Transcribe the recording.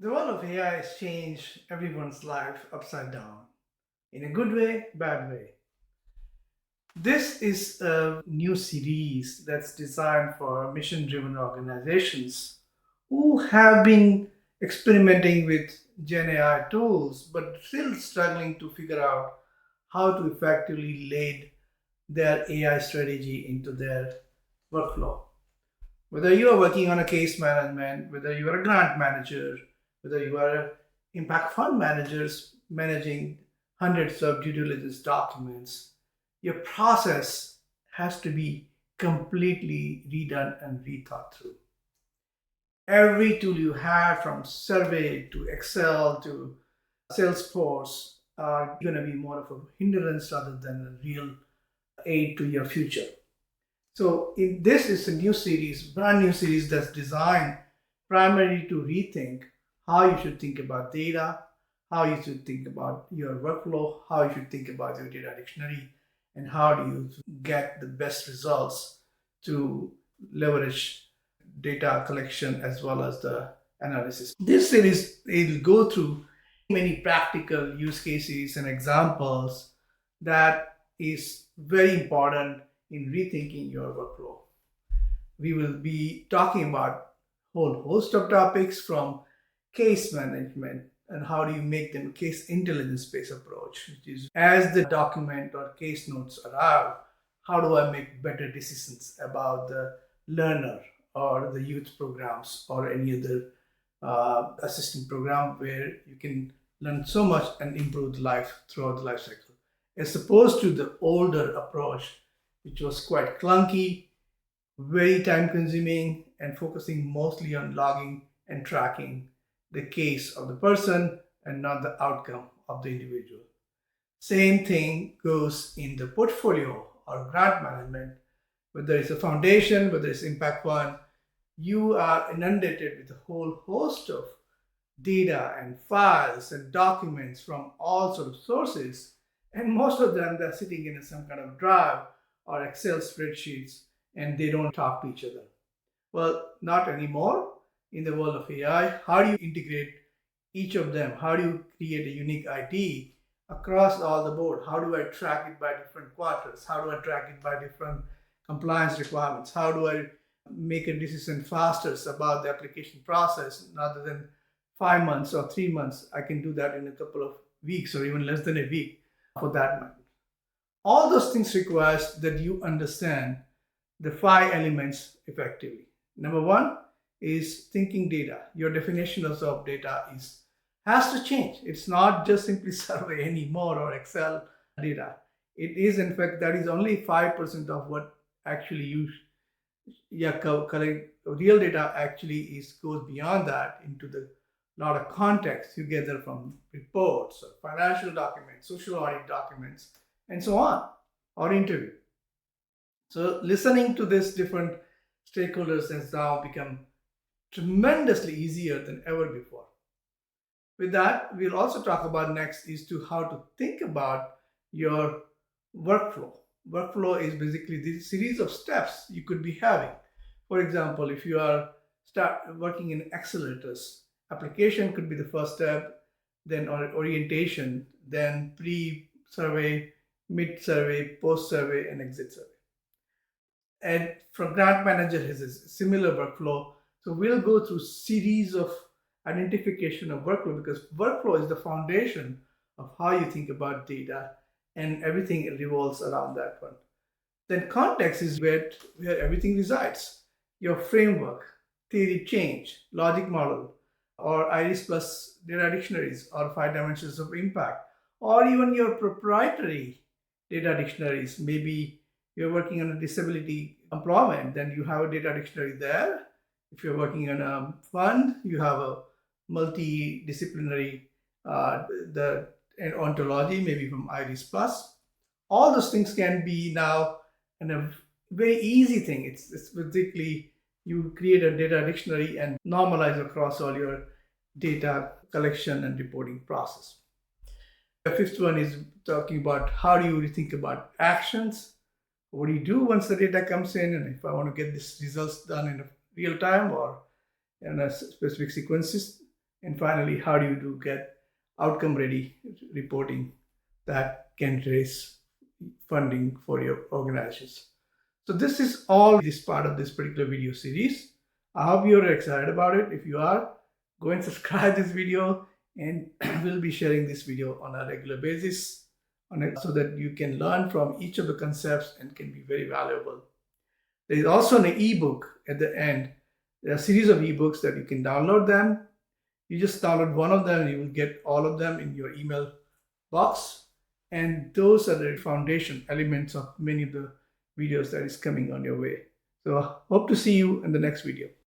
The world of AI has changed everyone's life upside down, in a good way, bad way. This is a new series that's designed for mission driven organizations who have been experimenting with Gen AI tools but still struggling to figure out how to effectively lead their AI strategy into their workflow. Whether you are working on a case management, whether you are a grant manager, whether you are impact fund managers managing hundreds of due diligence documents, your process has to be completely redone and rethought through. Every tool you have, from survey to Excel to Salesforce, are going to be more of a hindrance rather than a real aid to your future. So this is a new series, brand new series that's designed primarily to rethink how you should think about data, how you should think about your workflow, how you should think about your data dictionary, and how do you get the best results to leverage data collection as well as the analysis. This series will go through many practical use cases and examples that is very important in rethinking your workflow. We will be talking about a whole host of topics from case management and how do you make them case intelligence based approach, which is as the document or case notes arrive, how do I make better decisions about the learner or the youth programs or any other assistant program where you can learn so much and improve life throughout the life cycle, as opposed to the older approach, which was quite clunky, very time consuming, and focusing mostly on logging and tracking the case of the person and not the outcome of the individual. Same thing goes in the portfolio or grant management. Whether it's a foundation, whether it's impact fund, you are inundated with a whole host of data and files and documents from all sorts of sources, and most of them they're sitting in some kind of drive or Excel spreadsheets, and they don't talk to each other. Well, not anymore. In the world of AI, how do you integrate each of them? How do you create a unique ID across all the board? How do I track it by different quarters? How do I track it by different compliance requirements? How do I make a decision faster about the application process rather than 5 months or 3 months? I can do that in a couple of weeks or even less than a week for that matter. All those things requires that you understand the 5 elements effectively. Number one is thinking data. Your definition of data has to change. It's not just simply survey anymore or Excel data. It is, in fact, that is only 5% of what actually collect. Real data actually goes beyond that into the lot of context you gather from reports or financial documents, social audit documents, and so on, or interview. So listening to these different stakeholders has now become tremendously easier than ever before. With that, we'll also talk about next is to how to think about your workflow. Workflow is basically this series of steps you could be having. For example, if you are start working in accelerators, application could be the first step, then orientation, then pre-survey, mid-survey, post-survey, and exit survey. And from grant manager has a similar workflow. So we'll go through series of identification of workflow, because workflow is the foundation of how you think about data, and everything revolves around that one. Then context is where everything resides. Your framework, theory change, logic model, or iris plus data dictionaries, or 5 dimensions of impact, or even your proprietary data dictionaries. Maybe you're working on a disability employment, then you have a data dictionary there. If you're working on a fund, you have a multidisciplinary the ontology, maybe from iris plus. All those things can be now in a very easy thing. It's basically you create a data dictionary and normalize across all your data collection and reporting process. The fifth one is talking about how do you think about actions. What do you do once the data comes in? And if I want to get these results done in real time or in a specific sequences, And finally, how do you get outcome ready reporting that can raise funding for your organizations. So this is all this part of this particular video series. I hope you're excited about it. If you are, go and subscribe this video, and we'll be sharing this video on a regular basis so that you can learn from each of the concepts and can be very valuable. There is also an ebook at the end. There are a series of ebooks that you can download them. You just download one of them and you will get all of them in your email box. And those are the foundation elements of many of the videos that is coming on your way. So hope to see you in the next video.